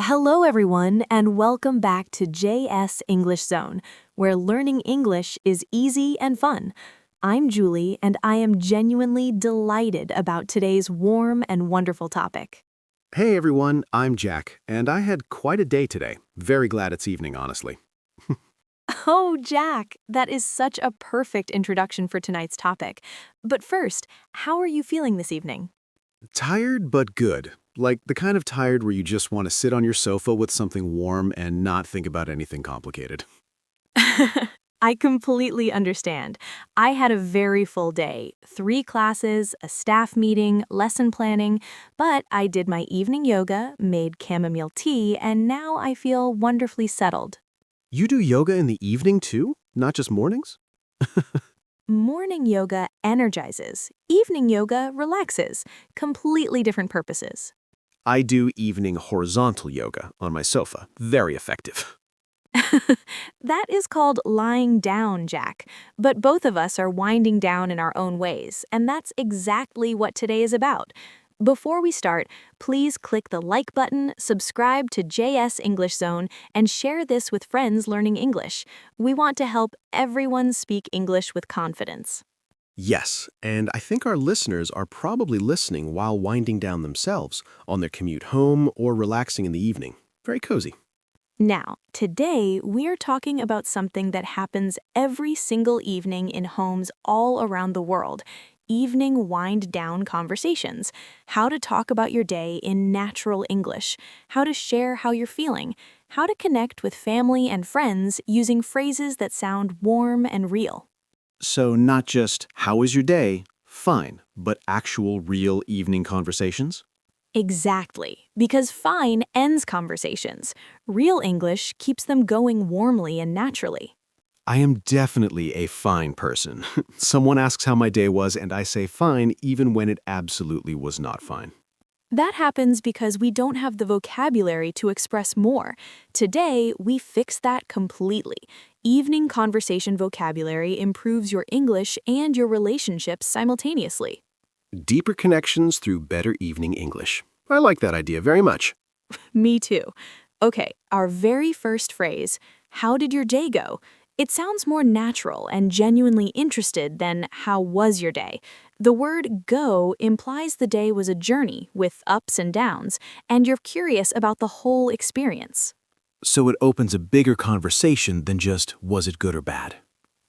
Hello, everyone, and welcome back to JS English Zone, where learning English is easy and fun. I'm Julie, and I am genuinely delighted about today's warm and wonderful topic. Hey everyone, I'm Jack, and I had quite a day today. Very glad it's evening, honestly. Oh, Jack, that is such a perfect introduction for tonight's topic. But first, how are you feeling this evening? Tired but good. Like the kind of tired where you just want to sit on your sofa with something warm and not think about anything complicated. I completely understand. I had a very full day, 3 classes, a staff meeting, lesson planning, but I did my evening yoga, made chamomile tea, and now I feel wonderfully settled. You do yoga in the evening too? Not just mornings? Morning yoga energizes, evening yoga relaxes, completely different purposes. I do evening horizontal yoga on my sofa. Very effective. That is called lying down, Jack. But both of us are winding down in our own ways, and that's exactly what today is about. Before we start, please click the like button, subscribe to JS English Zone, and share this with friends learning English. We want to help everyone speak English with confidence. Yes, and I think our listeners are probably listening while winding down themselves, on their commute home or relaxing in the evening. Very cozy. Now, today we're talking about something that happens every single evening in homes all around the world. Evening wind down conversations. How to talk about your day in natural English. How to share how you're feeling. How to connect with family and friends using phrases that sound warm and real. So not just, how was your day? Fine, but actual real evening conversations? Exactly, because fine ends conversations. Real English keeps them going warmly and naturally. I am definitely a fine person. Someone asks how my day was and I say fine even when it absolutely was not fine. That happens because we don't have the vocabulary to express more. Today, we fix that completely. Evening conversation vocabulary improves your English and your relationships simultaneously. Deeper connections through better evening English. I like that idea very much. Me too. Okay, our very first phrase, how did your day go? It sounds more natural and genuinely interested than how was your day. The word go implies the day was a journey with ups and downs, and you're curious about the whole experience. So it opens a bigger conversation than just, was it good or bad?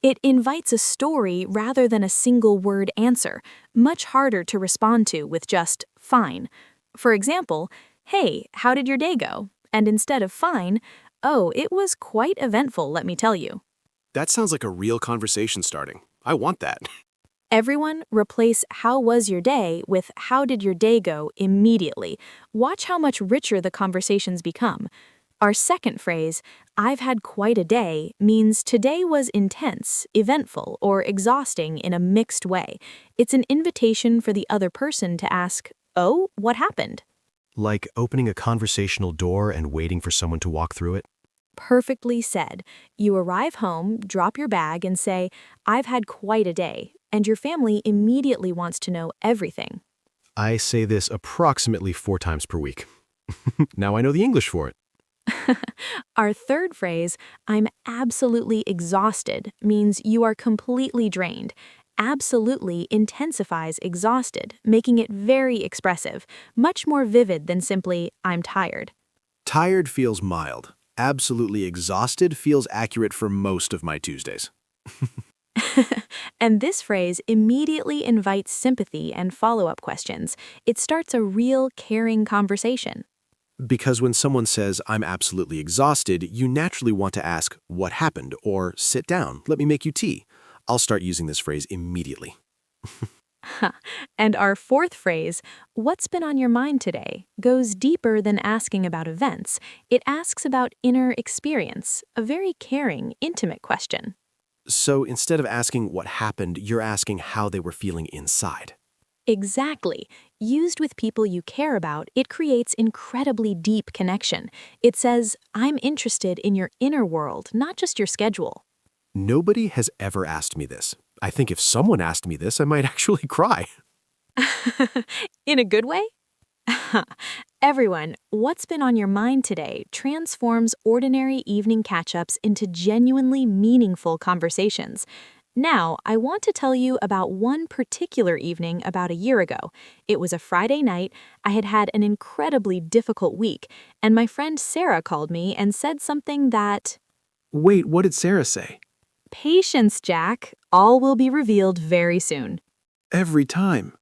It invites a story rather than a single word answer, much harder to respond to with just fine. For example, hey, how did your day go? And instead of fine, oh, it was quite eventful, let me tell you. That sounds like a real conversation starting. I want that. Everyone, replace how was your day with how did your day go immediately. Watch how much richer the conversations become. Our second phrase, I've had quite a day, means today was intense, eventful, or exhausting in a mixed way. It's an invitation for the other person to ask, oh, what happened? Like opening a conversational door and waiting for someone to walk through it? Perfectly said. You arrive home, drop your bag, and say, I've had quite a day, and your family immediately wants to know everything. I say this approximately 4 times per week. Now I know the English for it. Our third phrase, I'm absolutely exhausted, means you are completely drained. Absolutely intensifies exhausted, making it very expressive, much more vivid than simply, I'm tired. Tired feels mild. Absolutely exhausted feels accurate for most of my Tuesdays. And this phrase immediately invites sympathy and follow up questions. It starts a real, caring conversation. Because when someone says, I'm absolutely exhausted, you naturally want to ask, what happened? Or sit down, let me make you tea. I'll start using this phrase immediately. And our fourth phrase, what's been on your mind today, goes deeper than asking about events. It asks about inner experience, a very caring, intimate question. So instead of asking what happened, you're asking how they were feeling inside. Exactly. Used with people you care about, it creates incredibly deep connection. It says, I'm interested in your inner world, not just your schedule. Nobody has ever asked me this. I think if someone asked me this, I might actually cry. In a good way? Everyone, what's been on your mind today transforms ordinary evening catch-ups into genuinely meaningful conversations. Now, I want to tell you about one particular evening about a year ago. It was a Friday night. I had had an incredibly difficult week, and my friend Sarah called me and said something that, Wait, what did Sarah say? patience, Jack, all will be revealed very soon. Every time.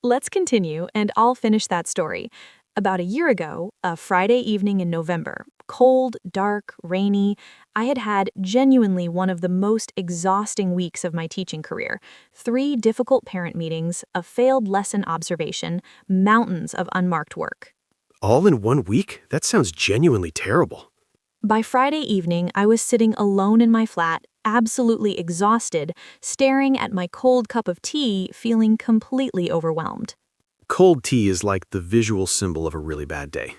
Let's continue, and I'll finish that story. About a year ago, a Friday evening in November, cold, dark, rainy, I had had genuinely one of the most exhausting weeks of my teaching career. 3 difficult parent meetings, a failed lesson observation, mountains of unmarked work. All in 1 week? That sounds genuinely terrible. By Friday evening, I was sitting alone in my flat, absolutely exhausted, staring at my cold cup of tea, feeling completely overwhelmed. Cold tea is like the visual symbol of a really bad day.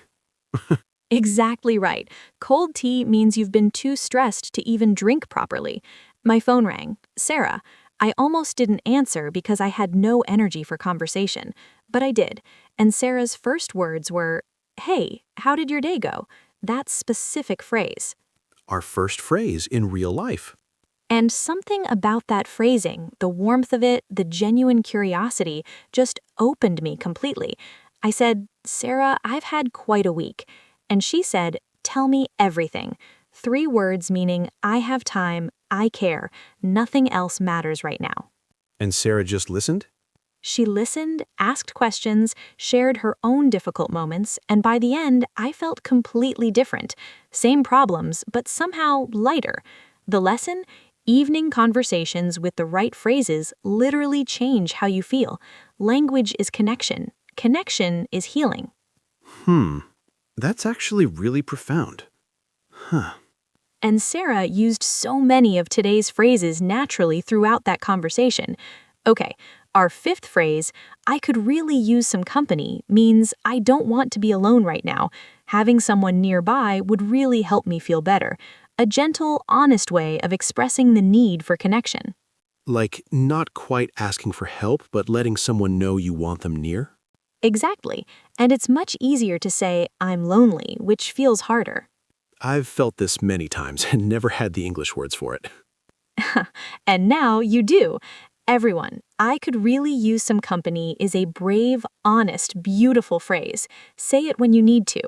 Exactly right. Cold tea means you've been too stressed to even drink properly. My phone rang. Sarah. I almost didn't answer because I had no energy for conversation, but I did. And Sarah's first words were, "Hey, how did your day go?" That specific phrase. Our first phrase in real life. And something about that phrasing, the warmth of it, the genuine curiosity, just opened me completely. I said, "Sarah, I've had quite a week." And she said, "Tell me everything." 3 words meaning, I have time, I care, nothing else matters right now. And Sarah just listened? She listened, asked questions, shared her own difficult moments, and by the end, I felt completely different. Same problems, but somehow lighter. The lesson? Evening conversations with the right phrases literally change how you feel. Language is connection. Connection is healing. That's actually really profound. And Sarah used so many of today's phrases naturally throughout that conversation. Okay, our 5th phrase, I could really use some company, means I don't want to be alone right now. Having someone nearby would really help me feel better. A gentle, honest way of expressing the need for connection. Like not quite asking for help, but letting someone know you want them near? Exactly. And it's much easier to say, I'm lonely, which feels harder. I've felt this many times and never had the English words for it. And now you do. Everyone, I could really use some company is a brave, honest, beautiful phrase. Say it when you need to.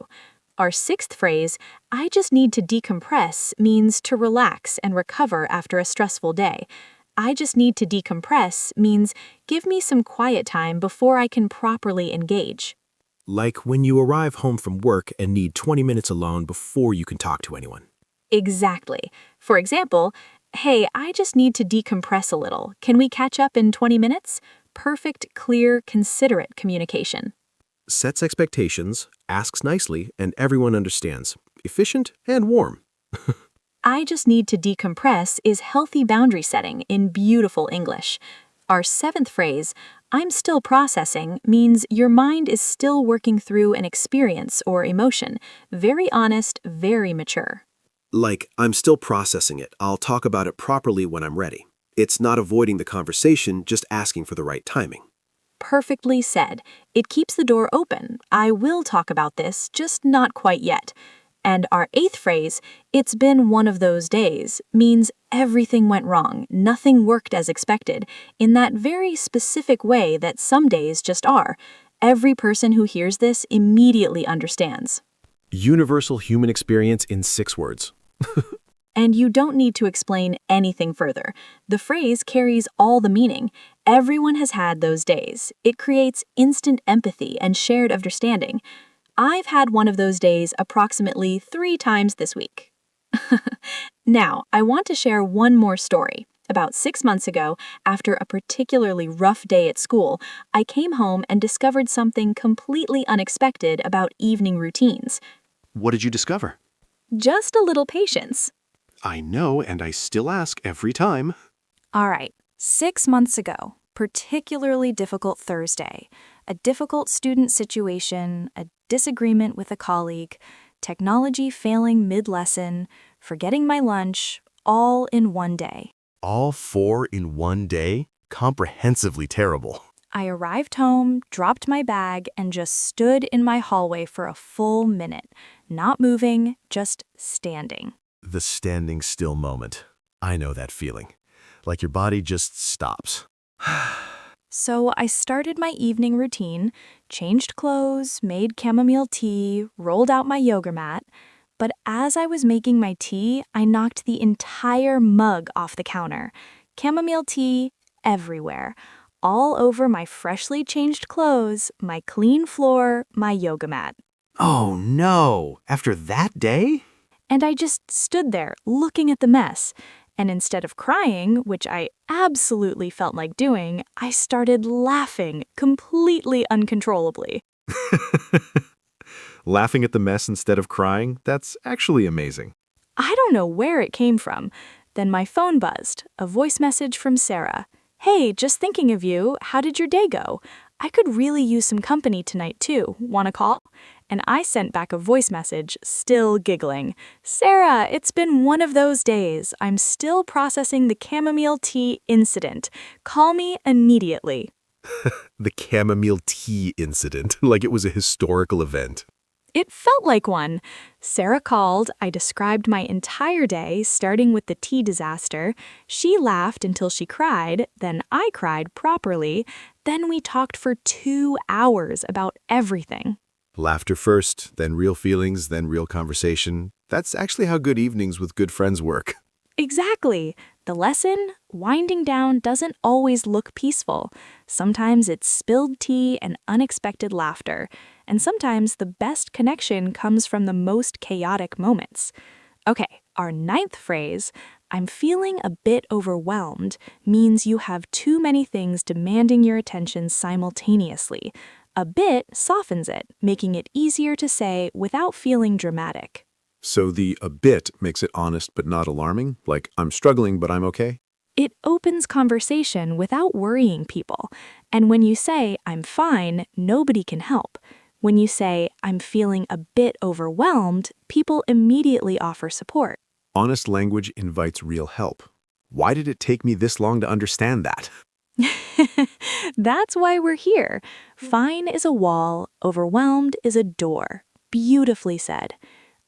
Our 6th phrase, I just need to decompress, means to relax and recover after a stressful day. I just need to decompress means give me some quiet time before I can properly engage. Like when you arrive home from work and need 20 minutes alone before you can talk to anyone. Exactly. For example, hey, I just need to decompress a little. Can we catch up in 20 minutes? Perfect, clear, considerate communication. Sets expectations, asks nicely, and everyone understands. Efficient and warm. I just need to decompress is healthy boundary setting in beautiful English. Our 7th phrase, I'm still processing, means your mind is still working through an experience or emotion. Very honest, very mature. Like, I'm still processing it. I'll talk about it properly when I'm ready. It's not avoiding the conversation, just asking for the right timing. Perfectly said. It keeps the door open. I will talk about this, just not quite yet. And our 8th phrase, it's been one of those days, means everything went wrong, nothing worked as expected, in that very specific way that some days just are. Every person who hears this immediately understands. Universal human experience in 6 words. And you don't need to explain anything further. The phrase carries all the meaning. Everyone has had those days. It creates instant empathy and shared understanding. I've had one of those days approximately 3 times this week. Now, I want to share one more story. About 6 months ago, after a particularly rough day at school, I came home and discovered something completely unexpected about evening routines. What did you discover? Just a little patience. I know, and I still ask every time. All right, 6 months ago, particularly difficult Thursday, a difficult student situation, a disagreement with a colleague, technology failing mid-lesson, forgetting my lunch, all in one day. All 4 in one day? Comprehensively terrible. I arrived home, dropped my bag, and just stood in my hallway for a full minute, not moving, just standing. The standing still moment. I know that feeling. Like your body just stops. So I started my evening routine, changed clothes, made chamomile tea, rolled out my yoga mat. But as I was making my tea, I knocked the entire mug off the counter. Chamomile tea everywhere, all over my freshly changed clothes, my clean floor, my yoga mat. Oh no! After that day? And I just stood there looking at the mess. And instead of crying, which I absolutely felt like doing, I started laughing completely uncontrollably. Laughing at the mess instead of crying? That's actually amazing. I don't know where it came from. Then my phone buzzed, a voice message from Sarah. Hey, just thinking of you. How did your day go? I could really use some company tonight too. Want to call? And I sent back a voice message, still giggling. Sarah, it's been one of those days. I'm still processing the chamomile tea incident. Call me immediately. The chamomile tea incident, like it was a historical event. It felt like one. Sarah called. I described my entire day, starting with the tea disaster. She laughed until she cried. Then I cried properly. Then we talked for 2 hours about everything. Laughter first, then real feelings, then real conversation. That's actually how good evenings with good friends work. Exactly. The lesson? Winding down doesn't always look peaceful. Sometimes it's spilled tea and unexpected laughter. And sometimes the best connection comes from the most chaotic moments. Okay, our 9th phrase, I'm feeling a bit overwhelmed, means you have too many things demanding your attention simultaneously. A bit softens it, making it easier to say without feeling dramatic. So the a bit makes it honest but not alarming? Like, I'm struggling but I'm okay? It opens conversation without worrying people. And when you say, I'm fine, nobody can help. When you say, I'm feeling a bit overwhelmed, people immediately offer support. Honest language invites real help. Why did it take me this long to understand that? That's why we're here. Fine is a wall, overwhelmed is a door. Beautifully said.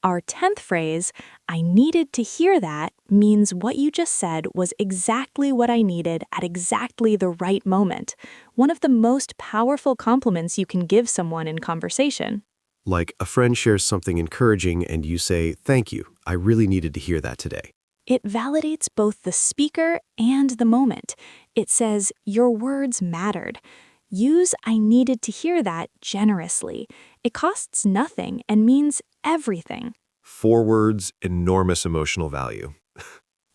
Our 10th phrase, I needed to hear that, means what you just said was exactly what I needed at exactly the right moment. One of the most powerful compliments you can give someone in conversation. Like a friend shares something encouraging and you say, thank you, I really needed to hear that today. It validates both the speaker and the moment. It says, your words mattered. Use I needed to hear that generously. It costs nothing and means everything. 4 words, enormous emotional value.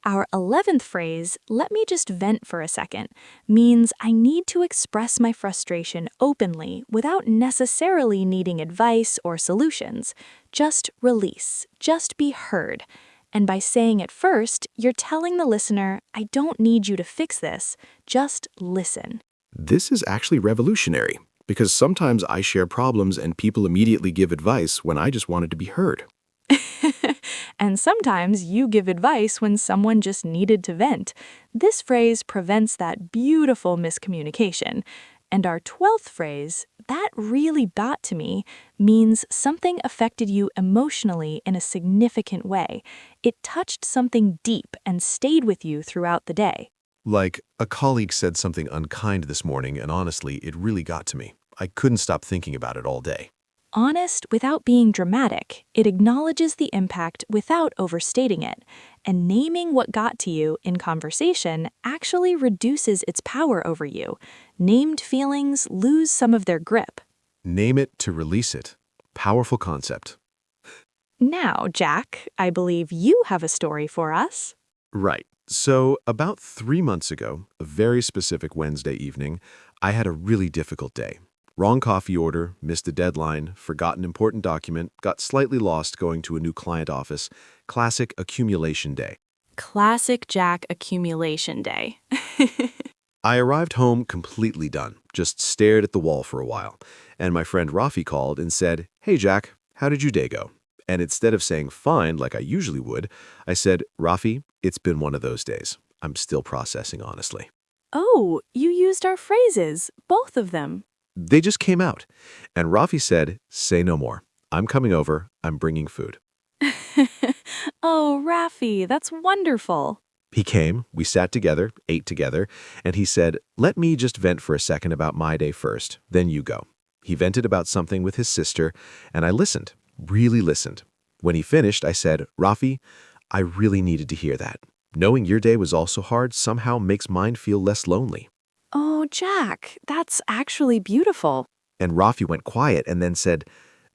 Our 11th phrase, let me just vent for a second, means I need to express my frustration openly without necessarily needing advice or solutions. Just release, just be heard. And by saying it first, you're telling the listener, I don't need you to fix this, just listen. This is actually revolutionary, because sometimes I share problems and people immediately give advice when I just wanted to be heard. And sometimes you give advice when someone just needed to vent. This phrase prevents that beautiful miscommunication. And our 12th phrase, that really got to me, means something affected you emotionally in a significant way. It touched something deep and stayed with you throughout the day. Like, a colleague said something unkind this morning, and honestly, it really got to me. I couldn't stop thinking about it all day. Honest without being dramatic, it acknowledges the impact without overstating it. And naming what got to you in conversation actually reduces its power over you. Named feelings lose some of their grip. Name it to release it. Powerful concept. Now, Jack, I believe you have a story for us. Right. So, about 3 months ago, a very specific Wednesday evening, I had a really difficult day. Wrong coffee order, missed a deadline, forgot an important document, got slightly lost going to a new client office. Classic accumulation day. Classic Jack accumulation day. I arrived home completely done, just stared at the wall for a while. And my friend Rafi called and said, Hey Jack, how did your day go? And instead of saying fine like I usually would, I said, Rafi, it's been one of those days. I'm still processing, honestly. Oh, you used our phrases, both of them. They just came out. And Rafi said, "Say no more. I'm coming over. I'm bringing food." Oh, Rafi, that's wonderful. He came, we sat together, ate together, and he said, "Let me just vent for a second about my day first, then you go." He vented about something with his sister, and I listened, really listened. When he finished, I said, "Rafi, I really needed to hear that. Knowing your day was also hard somehow makes mine feel less lonely." Oh, Jack, that's actually beautiful. And Rafi went quiet and then said,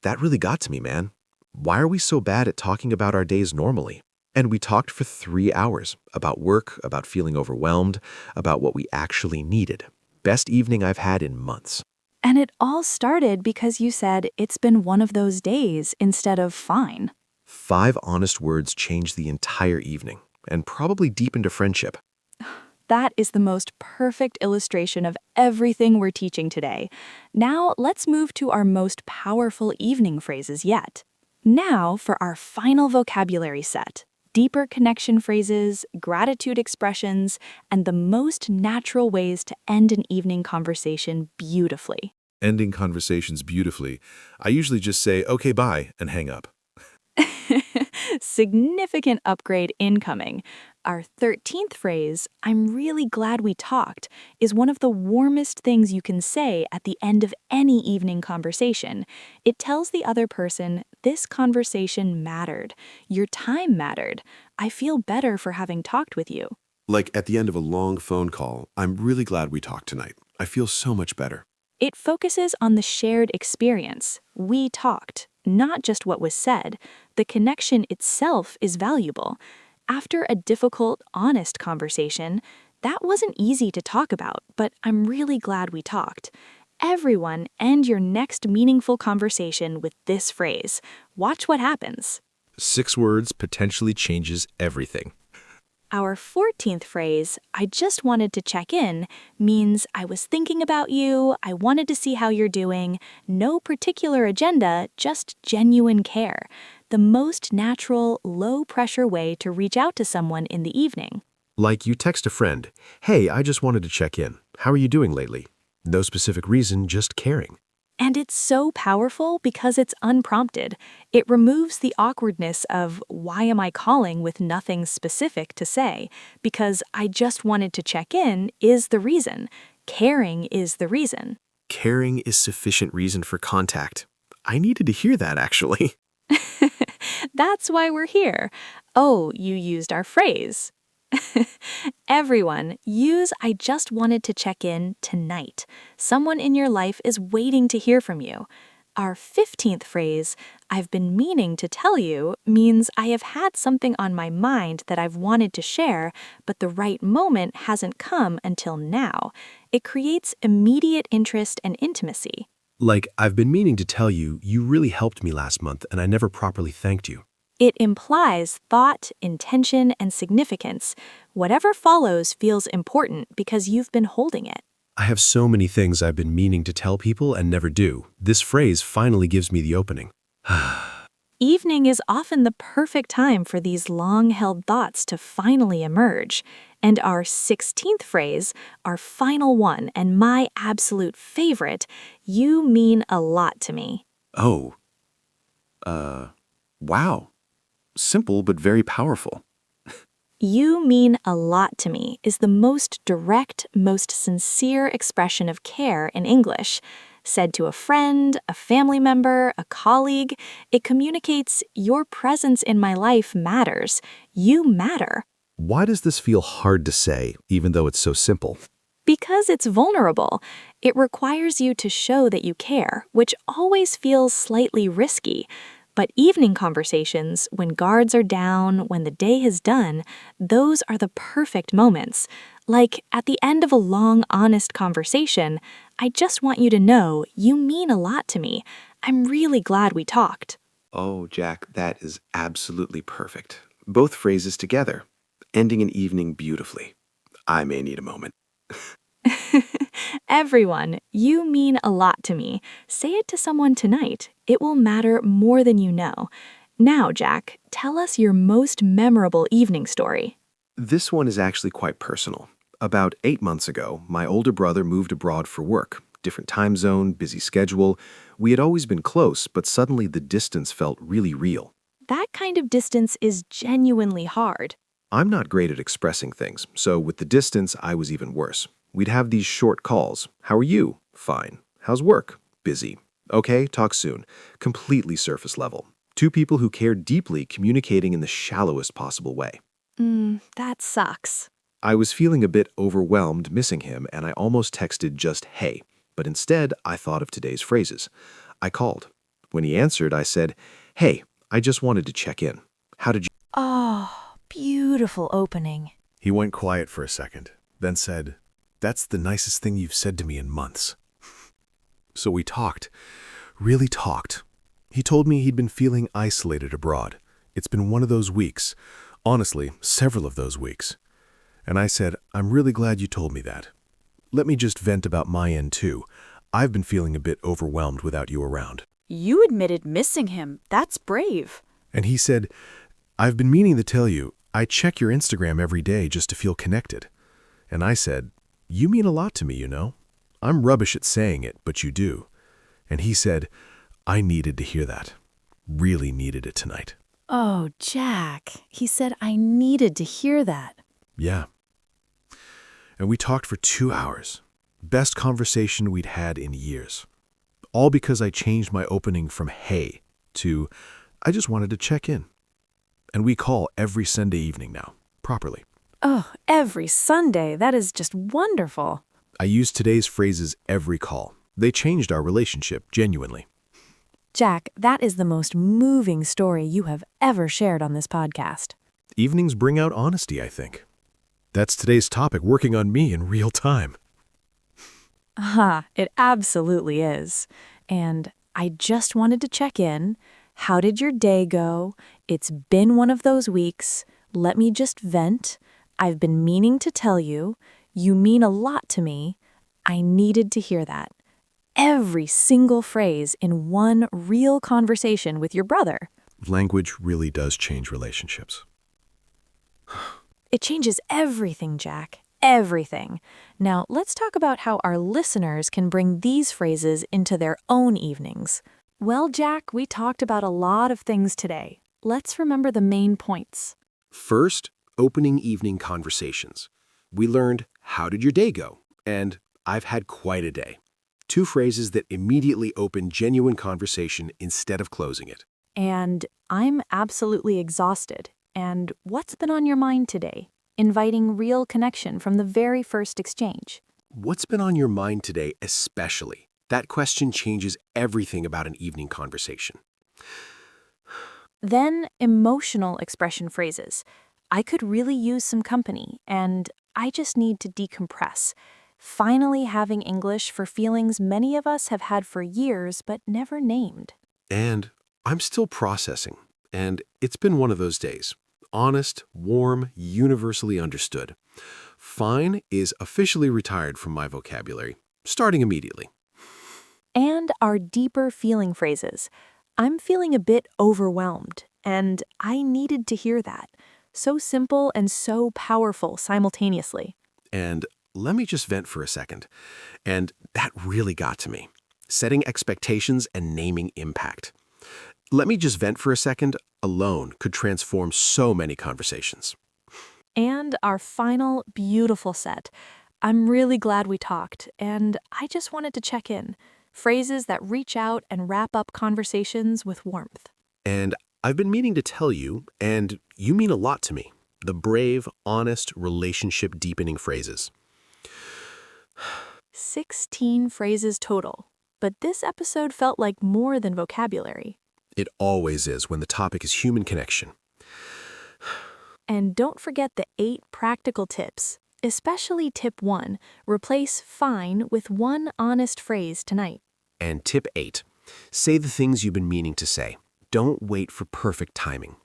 "That really got to me, man. Why are we so bad at talking about our days normally?" And we talked for 3 hours about work, about feeling overwhelmed, about what we actually needed. Best evening I've had in months. And it all started because you said it's been one of those days instead of fine. 5 honest words changed the entire evening and probably deepened a friendship. That is the most perfect illustration of everything we're teaching today. Now, let's move to our most powerful evening phrases yet. Now for our final vocabulary set. Deeper connection phrases, gratitude expressions, and the most natural ways to end an evening conversation beautifully. Ending conversations beautifully. I usually just say, "Okay, bye," and hang up. Significant upgrade incoming. Our 13th phrase, "I'm really glad we talked," is one of the warmest things you can say at the end of any evening conversation. It tells the other person, "This conversation mattered. Your time mattered. I feel better for having talked with you." Like at the end of a long phone call, "I'm really glad we talked tonight. I feel so much better." It focuses on the shared experience. We talked, not just what was said. The connection itself is valuable. After a difficult, honest conversation, that wasn't easy to talk about, but I'm really glad we talked. Everyone, end your next meaningful conversation with this phrase. Watch what happens. 6 words potentially changes everything. Our 14th phrase, "I just wanted to check in," means I was thinking about you, I wanted to see how you're doing, no particular agenda, just genuine care. The most natural, low-pressure way to reach out to someone in the evening. Like you text a friend, "Hey, I just wanted to check in. How are you doing lately?" No specific reason, just caring. And it's so powerful because it's unprompted. It removes the awkwardness of, "Why am I calling with nothing specific to say?" Because "I just wanted to check in" is the reason. Caring is the reason. Caring is sufficient reason for contact. I needed to hear that, actually. That's why we're here. Oh, you used our phrase. Everyone, use "I just wanted to check in" tonight. Someone in your life is waiting to hear from you. Our 15th phrase, "I've been meaning to tell you," means I have had something on my mind that I've wanted to share, but the right moment hasn't come until now. It creates immediate interest and intimacy. Like, "I've been meaning to tell you, you really helped me last month and I never properly thanked you." It implies thought, intention, and significance. Whatever follows feels important because you've been holding it. "I have so many things I've been meaning to tell people and never do. This phrase finally gives me the opening." Evening is often the perfect time for these long-held thoughts to finally emerge. And our 16th phrase, our final one and my absolute favorite, "You mean a lot to me." Oh. Wow. Simple but very powerful. "You mean a lot to me" is the most direct, most sincere expression of care in English. Said to a friend, a family member, a colleague, it communicates, "Your presence in my life matters. You matter." Why does this feel hard to say, even though it's so simple? Because it's vulnerable. It requires you to show that you care, which always feels slightly risky. But evening conversations, when guards are down, when the day is done, those are the perfect moments. Like at the end of a long, honest conversation, "I just want you to know you mean a lot to me. I'm really glad we talked." Oh, Jack, that is absolutely perfect. Both phrases together, ending an evening beautifully. I may need a moment. Everyone, "You mean a lot to me." Say it to someone tonight. It will matter more than you know. Now, Jack, tell us your most memorable evening story. This one is actually quite personal. About 8 months ago, my older brother moved abroad for work. Different time zone, busy schedule. We had always been close, but suddenly the distance felt really real. That kind of distance is genuinely hard. I'm not great at expressing things, so with the distance, I was even worse. We'd have these short calls. How are you? Fine. How's work? Busy. Okay, talk soon. Completely surface level. Two people who cared deeply communicating in the shallowest possible way. That sucks. I was feeling a bit overwhelmed missing him, and I almost texted just hey, but instead I thought of today's phrases. I called. When he answered, I said, hey, I just wanted to check in. How did you? Oh, beautiful opening. He went quiet for a second, then said, "That's the nicest thing you've said to me in months." So we talked, really talked. He told me he'd been feeling isolated abroad. It's been one of those weeks, honestly, several of those weeks. And I said, I'm really glad you told me that. Let me just vent about my end too. I've been feeling a bit overwhelmed without you around. You admitted missing him. That's brave. And he said, I've been meaning to tell you, I check your Instagram every day just to feel connected. And I said, you mean a lot to me, you know. I'm rubbish at saying it, but you do. And he said, I needed to hear that. Really needed it tonight. Oh, Jack. He said I needed to hear that. Yeah. And we talked for 2 hours. Best conversation we'd had in years. All because I changed my opening from hey to I just wanted to check in. And we call every Sunday evening now, properly. Oh, every Sunday. That is just wonderful. I use today's phrases every call. They changed our relationship, genuinely. Jack, that is the most moving story you have ever shared on this podcast. Evenings bring out honesty, I think. That's today's topic, working on me in real time. It absolutely is. And I just wanted to check in. How did your day go? It's been one of those weeks. Let me just vent. I've been meaning to tell you. You mean a lot to me. I needed to hear that. Every single phrase in one real conversation with your brother. Language really does change relationships. It changes everything, Jack. Everything. Now, let's talk about how our listeners can bring these phrases into their own evenings. Well, Jack, we talked about a lot of things today. Let's remember the main points. First, opening evening conversations. We learned, how did your day go? And I've had quite a day. Two phrases that immediately open genuine conversation instead of closing it. And I'm absolutely exhausted. And what's been on your mind today? Inviting real connection from the very first exchange. What's been on your mind today especially? That question changes everything about an evening conversation. Then emotional expression phrases. I could really use some company, and I just need to decompress. Finally having English for feelings many of us have had for years but never named. And I'm still processing, and it's been one of those days. Honest, warm, universally understood. Fine is officially retired from my vocabulary, starting immediately. And our deeper feeling phrases. I'm feeling a bit overwhelmed, and I needed to hear that. So simple and so powerful simultaneously. And let me just vent for a second. And that really got to me. Setting expectations and naming impact. Let me just vent for a second alone could transform so many conversations. And our final beautiful set. I'm really glad we talked, and I just wanted to check in. Phrases that reach out and wrap up conversations with warmth. And I've been meaning to tell you, and you mean a lot to me, the brave, honest, relationship-deepening phrases. 16 phrases total, but this episode felt like more than vocabulary. It always is when the topic is human connection. And don't forget the 8 practical tips, especially tip 1, replace fine with one honest phrase tonight. And tip 8, say the things you've been meaning to say. Don't wait for perfect timing.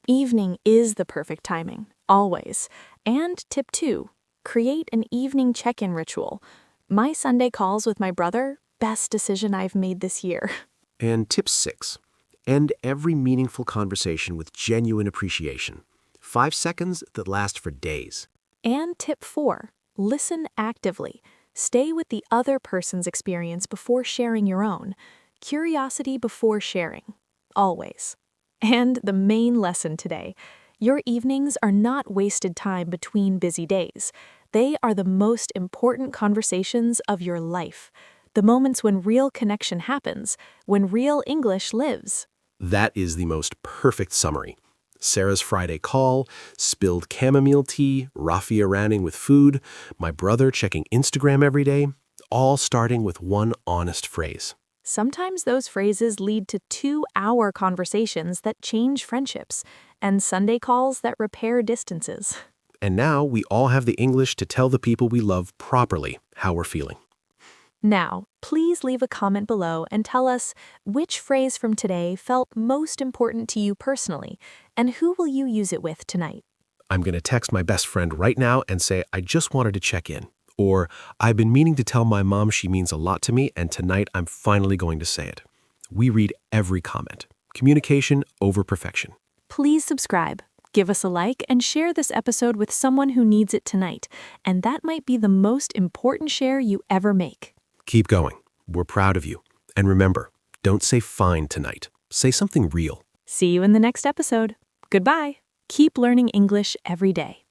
Evening is the perfect timing, always. And tip 2, create an evening check-in ritual. My Sunday calls with my brother, best decision I've made this year. And tip 6, end every meaningful conversation with genuine appreciation. 5 seconds that last for days. And tip 4, listen actively. Stay with the other person's experience before sharing your own. Curiosity before sharing. Always. And the main lesson today, your evenings are not wasted time between busy days. They are the most important conversations of your life. The moments when real connection happens, when real English lives. That is the most perfect summary. Sarah's Friday call, spilled chamomile tea, raffia ranting with food, my brother checking Instagram every day, all starting with one honest phrase. Sometimes those phrases lead to 2-hour conversations that change friendships, and Sunday calls that repair distances. And now we all have the English to tell the people we love properly how we're feeling. Now, please leave a comment below and tell us which phrase from today felt most important to you personally, and who will you use it with tonight? I'm going to text my best friend right now and say, I just wanted to check in. Or, I've been meaning to tell my mom she means a lot to me, and tonight I'm finally going to say it. We read every comment. Communication over perfection. Please subscribe, give us a like, and share this episode with someone who needs it tonight, and that might be the most important share you ever make. Keep going. We're proud of you. And remember, don't say fine tonight. Say something real. See you in the next episode. Goodbye. Keep learning English every day.